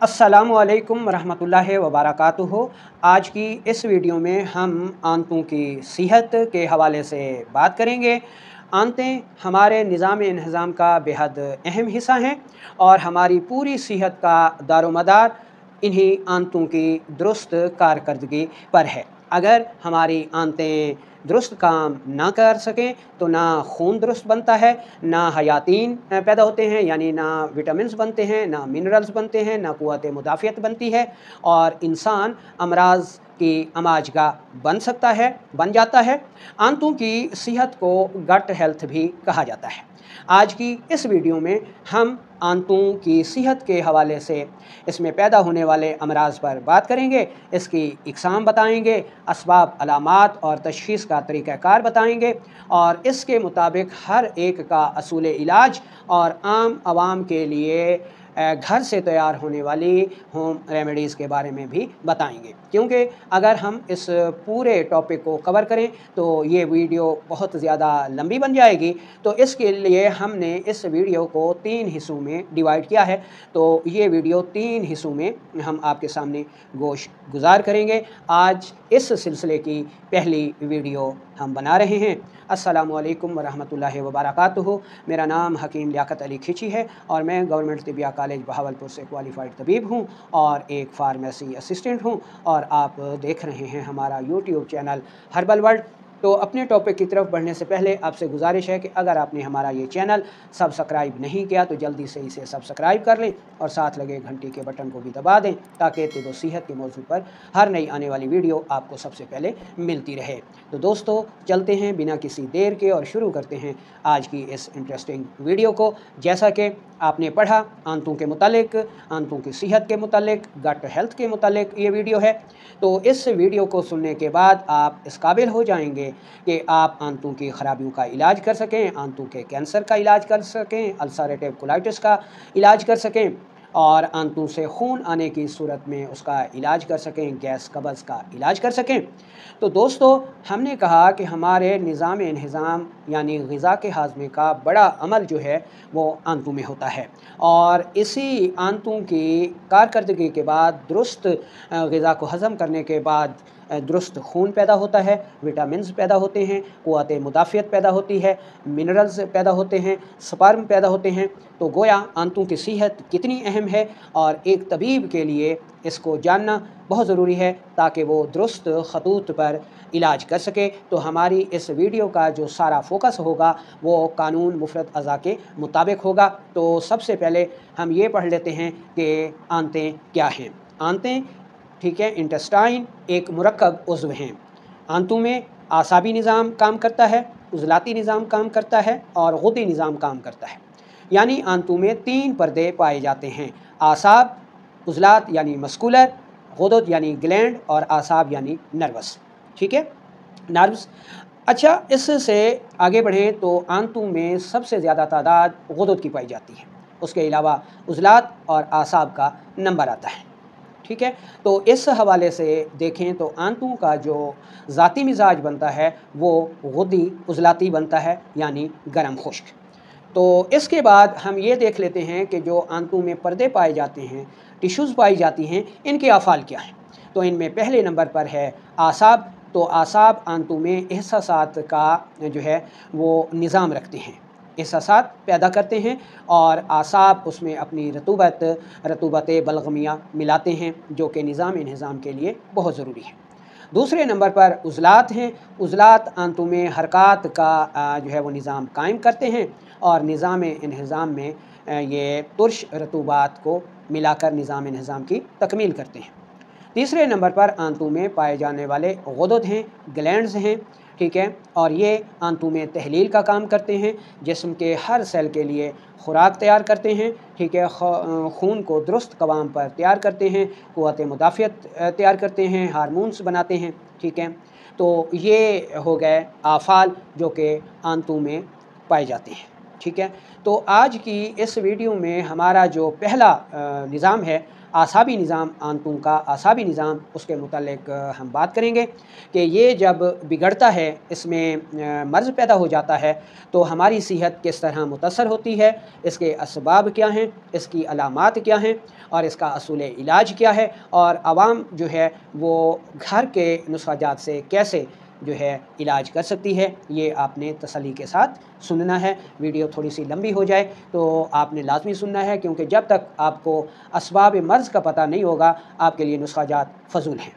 अस्सलामुअलैकुम रहमतुल्लाहि व बरकातुहू। आज की इस वीडियो में हम आंतों की सेहत के हवाले से बात करेंगे। आंतें हमारे निज़ाम का बेहद अहम हिस्सा हैं और हमारी पूरी सेहत का दारोमदार इन्हीं आंतों की दुरुस्त कारकर्दगी पर है। अगर हमारी आंतें दुरुस्त काम ना कर सकें तो ना खून दुरुस्त बनता है, ना हयातीन पैदा होते हैं, यानी ना विटामिन्स बनते हैं, ना मिनरल्स बनते हैं, ना क़ुव्वत मुदाफ़ियत बनती है और इंसान अमराज़ की अमाजगाह बन जाता है। आंतों की सेहत को गट हेल्थ भी कहा जाता है। आज की इस वीडियो में हम आंतों की सेहत के हवाले से इसमें पैदा होने वाले अमराज़ पर बात करेंगे, इसकी इक़साम बताएंगे, असबाब, अलामात और तशख़ीस का तरीक़ाकार बताएंगे और इसके मुताबिक हर एक का असूल इलाज और आम आवाम के लिए घर से तैयार होने वाली होम रेमेडीज़ के बारे में भी बताएंगे। क्योंकि अगर हम इस पूरे टॉपिक को कवर करें तो ये वीडियो बहुत ज़्यादा लंबी बन जाएगी, तो इसके लिए हमने इस वीडियो को 3 हिस्सों में डिवाइड किया है। तो ये वीडियो 3 हिस्सों में हम आपके सामने गोश गुज़ार करेंगे। आज इस सिलसिले की पहली वीडियो हम बना रहे हैं। अस्सलामुअलैकुम वरहमतुल्लाहि वबरकातुहू। मेरा नाम हकीम लियाकत अली खिची है और मैं गवर्नमेंट तिबिया कॉलेज बहावलपुर से क्वालिफ़ाइड तबीब हूँ और एक फार्मेसी असिस्टेंट हूँ और आप देख रहे हैं हमारा यूट्यूब चैनल हर्बल वर्ल्ड। तो अपने टॉपिक की तरफ बढ़ने से पहले आपसे गुजारिश है कि अगर आपने हमारा ये चैनल सब्सक्राइब नहीं किया तो जल्दी से इसे सब्सक्राइब कर लें और साथ लगे घंटी के बटन को भी दबा दें ताकि तिब सेहत के मौजू पर हर नई आने वाली वीडियो आपको सबसे पहले मिलती रहे। तो दोस्तों चलते हैं बिना किसी देर के और शुरू करते हैं आज की इस इंटरेस्टिंग वीडियो को। जैसा कि आपने पढ़ा, आंतों के मुतालिक, आंतों की सेहत के मुतालिक, गट हेल्थ के मुतालिक ये वीडियो है। तो इस वीडियो को सुनने के बाद आप इस काबिल हो जाएंगे कि आप आंतों की ख़राबियों का इलाज कर सकें, आंतों के कैंसर का इलाज कर सकें, अल्सरेटिव कोलाइटिस का इलाज कर सकें और आंतों से खून आने की सूरत में उसका इलाज कर सकें, गैस कब्ज़ का इलाज कर सकें। तो दोस्तों हमने कहा कि हमारे निज़ाम यानी ग़िज़ा के हाज़मे का बड़ा अमल जो है वो आंतों में होता है और इसी आंतों की कारकर्दगी के बाद दुरुस्त ग़िज़ा को हज़म करने के बाद दुरुस्त खून पैदा होता है, विटामिन्स पैदा होते हैं, क़ुव्वत मुदाफ़ियत पैदा होती है, मिनरल्स पैदा होते हैं, स्पर्म पैदा होते हैं। तो गोया आंतों की सेहत कितनी अहम है और एक तबीब के लिए इसको जानना बहुत ज़रूरी है ताकि वो दुरुस्त ख़तूत पर इलाज कर सके। तो हमारी इस वीडियो का जो सारा फोकस होगा वो कानून मुफ़रद अज़ा के मुताबिक होगा। तो सबसे पहले हम ये पढ़ लेते हैं कि आंतें क्या हैं। आंतें, ठीक है, इंटेस्टाइन एक मुरक्कब उज़्व हैं। आंतों में आसाबी निज़ाम काम करता है, उज़लाती निज़ाम काम करता है और गुद्दी निज़ाम काम करता है। यानी आंतों में 3 पर्दे पाए जाते हैं, आसाब, उज़लात यानी मस्कुलर, गुदद यानी ग्लैंड और आसाब यानी नर्वस। ठीक है, नर्व्स। अच्छा, इससे आगे बढ़ें तो आंतों में सबसे ज़्यादा तादाद गुदद की पाई जाती है, उसके अलावा उज़लात और आसाब का नंबर आता है। ठीक है, तो इस हवाले से देखें तो आंतों का जो ज़ाती मिजाज बनता है वो गुद्दी उज़लाती बनता है, यानी गर्म खुश्क। तो इसके बाद हम ये देख लेते हैं कि जो आंतों में पर्दे पाए जाते हैं, टिश्यूज़ पाई जाती हैं, इनके अफ़ाल क्या हैं। तो इनमें पहले नंबर पर है आसाब। तो आसाब आंतों में एहसासात का जो है वो निज़ाम रखते हैं, एहसासात पैदा करते हैं और आसाब उसमें अपनी रतूबत बलगमिया मिलाते हैं जो कि निज़ाम के लिए बहुत ज़रूरी है। दूसरे नंबर पर उज़लात हैं। उज़लात आंतों में हरकत का जो है वो निज़ाम कायम करते हैं और निज़ाम में ये तुर्श रतूबात को मिलाकर निज़ाम की तकमील करते हैं। तीसरे नंबर पर आंतों में पाए जाने वाले गुदद हैं, ग्लैंड्स हैं। ठीक है, और ये आंतों में तहलील का काम करते हैं, जिस्म के हर सेल के लिए खुराक तैयार करते हैं। ठीक है, खून को दुरुस्त कवाम पर तैयार करते हैं, क़ुव्वत मुदाफ़ियत तैयार करते हैं, हार्मोन्स बनाते हैं। ठीक है, तो ये हो गए आफ़ाल जो कि आंतों में पाए जाते हैं। ठीक है। तो आज की इस वीडियो में हमारा जो पहला निज़ाम है, आसाबी निज़ाम, आंतों का आसाबी निज़ाम, उसके मुतालिक हम बात करेंगे कि ये जब बिगड़ता है, इसमें मर्ज़ पैदा हो जाता है, तो हमारी सेहत किस तरह मुतासर होती है, इसके असबाब क्या हैं, इसकी अलामात क्या हैं और इसका असूल इलाज क्या है, और आवाम जो है वो घर के नुस्ख़ाजात से कैसे जो है इलाज कर सकती है। ये आपने तसल्ली के साथ सुनना है। वीडियो थोड़ी सी लंबी हो जाए तो आपने लाजमी सुनना है, क्योंकि जब तक आपको असबाब मर्ज़ का पता नहीं होगा, आपके लिए नुस्ख़ाजात फ़जूल हैं।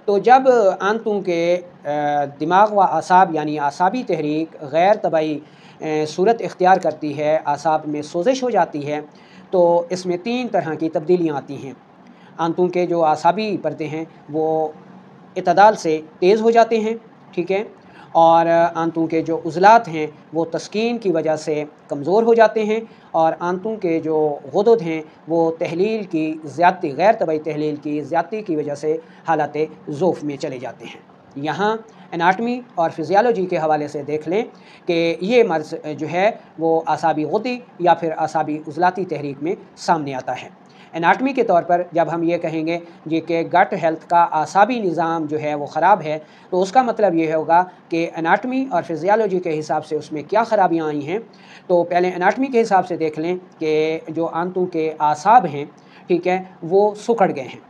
तो जब आंतों के दिमाग व आसाब यानी आसाबी तहरीक गैर तबाई सूरत इख्तियार करती है, आसाब में सोजिश हो जाती है, तो इसमें 3 तरह की तब्दीलियाँ आती हैं। आंतों के जो आसाबी परतें हैं वो इतदाल से तेज़ हो जाते हैं, ठीक है, और आंतों के जो उज़लात हैं वो तस्कीन की वजह से कमज़ोर हो जाते हैं, और आंतों के जो गुदद हैं वो तहलील की ज़्यादती, गैर तबई तहलील की ज़्यादती की वजह से हालत ज़ोफ़ में चले जाते हैं। यहाँ एनाटमी और फ़िज़ियोलॉजी के हवाले से देख लें कि ये मर्ज़ जो है वो आसाबी गुदी या फिर आसाबी उज़लाती तहरीक में सामने आता है। एनाटमी के तौर पर जब हम ये कहेंगे जी कि गट हेल्थ का आसाबी निज़ाम जो है वो ख़राब है, तो उसका मतलब ये होगा कि एनाटमी और फ़िज़ियोलॉजी के हिसाब से उसमें क्या ख़राबियाँ आई हैं। तो पहले एनाटमी के हिसाब से देख लें कि जो आंतों के आसाब हैं, ठीक है, वो सिकुड़ गए हैं,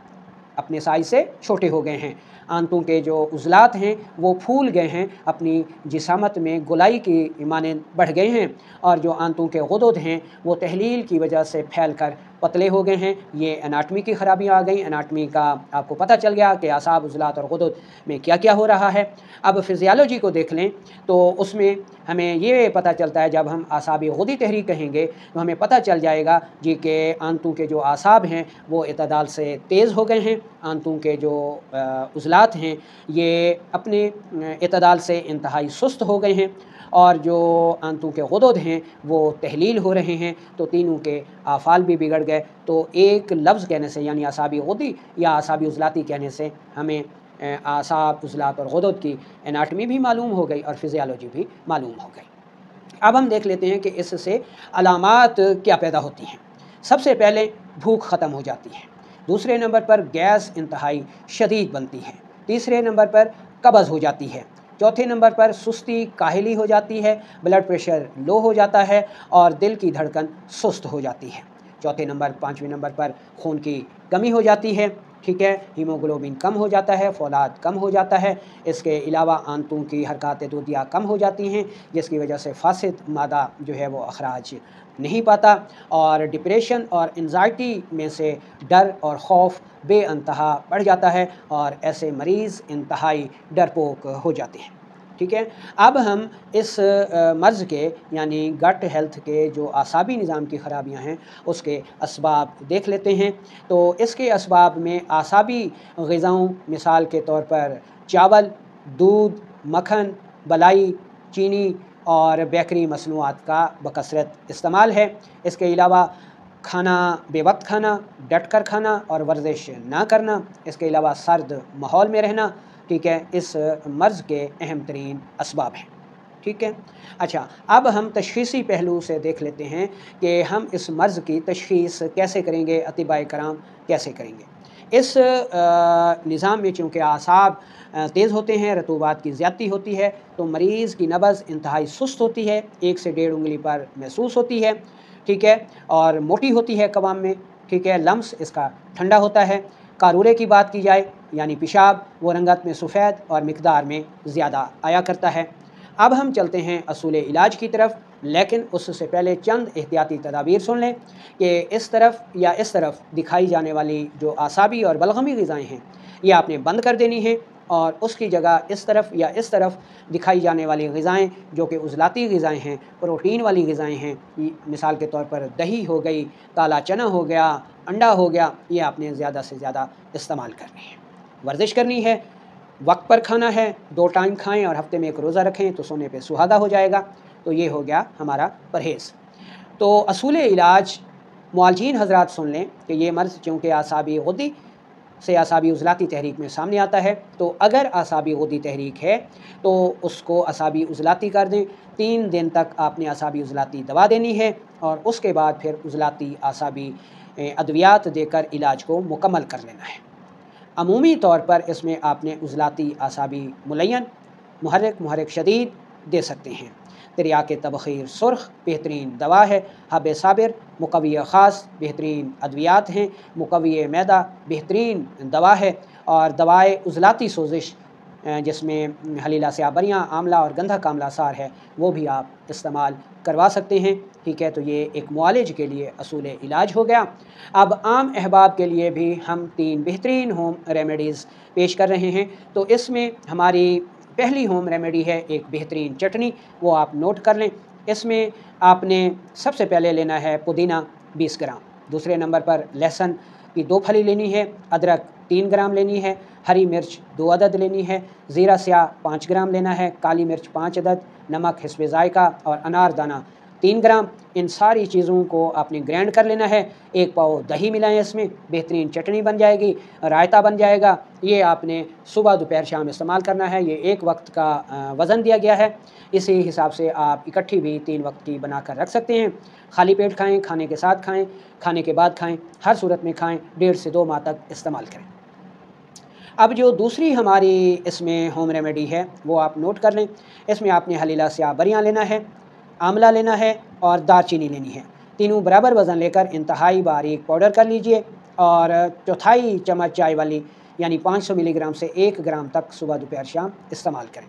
अपने साइज़ से छोटे हो गए हैं। आंतों के जो उज़लात हैं वो फूल गए हैं, अपनी जिसामत में गोलाई की मानंद बढ़ गए हैं, और जो आंतों के गुदद हैं वो तहलील की वजह से फैल कर पतले हो गए हैं। ये एनाटमी की ख़राबियाँ आ गई। एनाटमी का आपको पता चल गया कि आसाब, उज़लात और गुदद में क्या क्या हो रहा है। अब फ़िज़ियोलॉजी को देख लें तो उसमें हमें ये पता चलता है, जब हम आसाबी गुदी तहरीक कहेंगे तो हमें पता चल जाएगा जी कि आंतों के जो आसाब हैं वो इतदाल से तेज़ हो गए हैं। आंतों के जो उज़लात हैं ये अपने इतदाल से इंतहाई सुस्त हो गए हैं, और जो आंतों के गुदद हैं वो तहलील हो रहे हैं, तो तीनों के आफ़ाल भी बिगड़ गए। तो एक लफ्ज़ कहने से, यानी आसाबी गुदी या आसाबी उज़लाती कहने से, हमें आसाब, उज़लात और गुदद की एनाटमी भी मालूम हो गई और फ़िज़ियोलॉजी भी मालूम हो गई। अब हम देख लेते हैं कि इससे अलामात क्या पैदा होती हैं। सबसे पहले भूख ख़त्म हो जाती है, दूसरे नंबर पर गैस इंतहाई शदीद बनती है, तीसरे नंबर पर कब्ज़ हो जाती है, चौथे नंबर पर सुस्ती, काहली हो जाती है, ब्लड प्रेशर लो हो जाता है और दिल की धड़कन सुस्त हो जाती है। चौथे नंबर, 5वें नंबर पर खून की कमी हो जाती है, ठीक है, हीमोग्लोबिन कम हो जाता है, फौलाद कम हो जाता है। इसके अलावा आंतों की हरकत दूधिया कम हो जाती हैं, जिसकी वजह से फासिद मादा जो है वो अखराज नहीं पाता, और डिप्रेशन और एंजाइटी में से डर और खौफ बेअंतहा बढ़ जाता है, और ऐसे मरीज़ इंतहाई डरपोक हो जाते हैं, ठीक है। अब हम इस मर्ज़ के यानी गट हेल्थ के जो आसाबी निज़ाम की ख़राबियाँ हैं उसके असबाब देख लेते हैं। तो इसके असबाब में आसाबी ग़िज़ाओं, मिसाल के तौर पर चावल, दूध, मक्खन, मलाई, चीनी और बेकरी मसनूआत का बकसरत इस्तेमाल है। इसके अलावा खाना बेवक्त खाना, डट कर खाना और वर्जिश ना करना, इसके अलावा सर्द माहौल में रहना, ठीक है, इस मर्ज़ के अहम तरीन असबाब हैं, ठीक है। अच्छा, अब हम तशख़ीसी पहलू से देख लेते हैं कि हम इस मर्ज़ की तशख़ीस कैसे करेंगे, अतिबाए कराम कैसे करेंगे। इस निज़ाम में चूँकि आसाब तेज़ होते हैं, रतूबात की ज़्यादती होती है, तो मरीज़ की नब्ज़ इंतहाई सुस्त होती है, 1 से 1.5 उंगली पर महसूस होती है, ठीक है, और मोटी होती है कवाम में, ठीक है। लम्स इसका ठंडा होता है। कारूरे की बात की जाए यानी पेशाब, वो रंगत में सफ़ेद और मिकदार में ज़्यादा आया करता है। अब हम चलते हैं असूल इलाज की तरफ, लेकिन उससे पहले चंद एहतियाती तदाबीर सुन लें कि इस तरफ या इस तरफ दिखाई जाने वाली जो आसाबी और बलगमी ग़िज़ाएँ हैं ये आपने बंद कर देनी है, और उसकी जगह इस तरफ या इस तरफ दिखाई जाने वाली ग़िज़ाएँ जो कि उज़लाती ग़िज़ाएँ हैं, प्रोटीन वाली ग़िज़ाएँ हैं, मिसाल के तौर पर दही हो गई, काला चना हो गया, अंडा हो गया, ये आपने ज़्यादा से ज़्यादा इस्तेमाल करनी है। वर्जिश करनी है, वक्त पर खाना है, 2 टाइम खाएं और हफ्ते में 1 रोज़ा रखें तो सोने पे सुहागा हो जाएगा। तो ये हो गया हमारा परहेज़। तो असूल इलाज मुआलजीन हज़रात सुन लें कि ये मर्ज़ चूँकि आसाबी गुदी से असाबी उज़लाती तहरीक में सामने आता है। तो अगर असाबी गुद्दी तहरीक है तो उसको असाबी उज़लाती कर दें। 3 दिन तक आपने असाबी उज़लाती दवा देनी है और उसके बाद फिर उज़लाती असाबी अद्वियात देकर इलाज को मुकम्मल कर लेना है। अमूमी तौर पर इसमें आपने उज़लाती असाबी मुलय्यन, मुहर्रिक शदीद दे सकते हैं। तिर्याक तबख़ीर सुर्ख बेहतरीन दवा है। हब साबिर मुक़व्वी ख़ास बेहतरीन अद्वियात हैं। मुक़व्वी मैदा बेहतरीन दवा है। और दवाए उज़लाती सोजिश जिसमें हलीला स्याबरियाँ, आंवला और गंधक आंवला सार है, वो भी आप इस्तेमाल करवा सकते हैं। ठीक है, तो ये एक मुआलिज के लिए असूल इलाज हो गया। अब आम अहबाब के लिए भी हम 3 बेहतरीन होम रेमेडीज़ पेश कर रहे हैं। तो इसमें हमारी पहली होम रेमेडी है एक बेहतरीन चटनी, वो आप नोट कर लें। इसमें आपने सबसे पहले लेना है पुदीना 20 ग्राम, दूसरे नंबर पर लहसुन की 2 फली लेनी है, अदरक 3 ग्राम लेनी है, हरी मिर्च 2 अदद लेनी है, ज़ीरा स्याह 5 ग्राम लेना है, काली मिर्च 5 अदद, नमक हिस्बे ज़ायका और अनार दाना 3 ग्राम। इन सारी चीज़ों को आपने ग्राइंड कर लेना है। 1 पाव दही मिलाएं, इसमें बेहतरीन चटनी बन जाएगी, रायता बन जाएगा। ये आपने सुबह दोपहर शाम इस्तेमाल करना है। ये एक वक्त का वज़न दिया गया है, इसी हिसाब से आप इकट्ठी भी 3 वक्त की बना कर रख सकते हैं। खाली पेट खाएँ, खाने के साथ खाएँ, खाने के बाद खाएँ, हर सूरत में खाएँ। 1.5 से 2 माह तक इस्तेमाल करें। अब जो दूसरी हमारी इसमें होम रेमेडी है वो आप नोट कर लें। इसमें आपने हलीला स्याबरियाँ लेना है, आंवला लेना है और दालचीनी लेनी है। तीनों बराबर वज़न लेकर इंतहाई बारीक पाउडर कर लीजिए और चौथाई चम्मच चाय वाली यानी 500 मिलीग्राम से 1 ग्राम तक सुबह दोपहर शाम इस्तेमाल करें।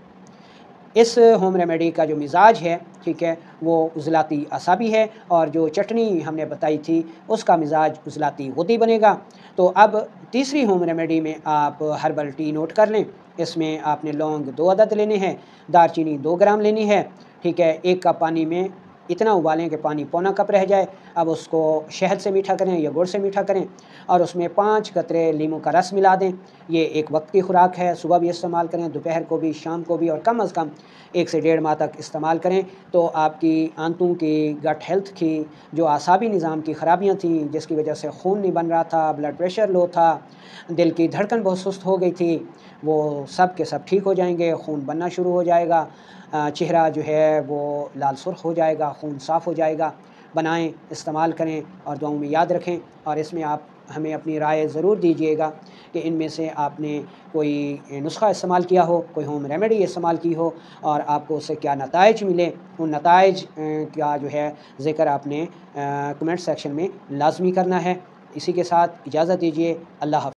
इस होम रेमेडी का जो मिजाज है, ठीक है, वो उज़लाती असाबी है और जो चटनी हमने बताई थी उसका मिजाज उज़लाती गुद्दी बनेगा। तो अब तीसरी होम रेमेडी में आप हर्बल टी नोट कर लें। इसमें आपने लौंग 2 अदद लेने हैं, दालचीनी 2 ग्राम लेनी है। ठीक है, 1 कप पानी में इतना उबालें कि पानी पौना कप रह जाए। अब उसको शहद से मीठा करें या गुड़ से मीठा करें और उसमें 5 कतरे लीमू का रस मिला दें। ये एक वक्त की खुराक है, सुबह भी इस्तेमाल करें, दोपहर को भी, शाम को भी और कम अज़ कम 1 से 1.5 माह तक इस्तेमाल करें। तो आपकी आंतों की, गट हेल्थ की, जो आसाबी निज़ाम की ख़राबियाँ थीं, जिसकी वजह से खून नहीं बन रहा था, ब्लड प्रेशर लो था, दिल की धड़कन बहुत सुस्त हो गई थी, वो सब के सब ठीक हो जाएंगे। खून बनना शुरू हो जाएगा, चेहरा जो है वो लाल सुर्ख हो जाएगा, खून साफ़ हो जाएगा। बनाएं, इस्तेमाल करें और दुआओं में याद रखें। और इसमें आप हमें अपनी राय ज़रूर दीजिएगा कि इनमें से आपने कोई नुस्ख़ा इस्तेमाल किया हो, कोई होम रेमेडी इस्तेमाल की हो और आपको उससे क्या नताइज मिले। उन नताइज का जो है ज़िक्र आपने कमेंट सेक्शन में लाज़मी करना है। इसी के साथ इजाज़त दीजिए। अल्लाह हाफ़िज़।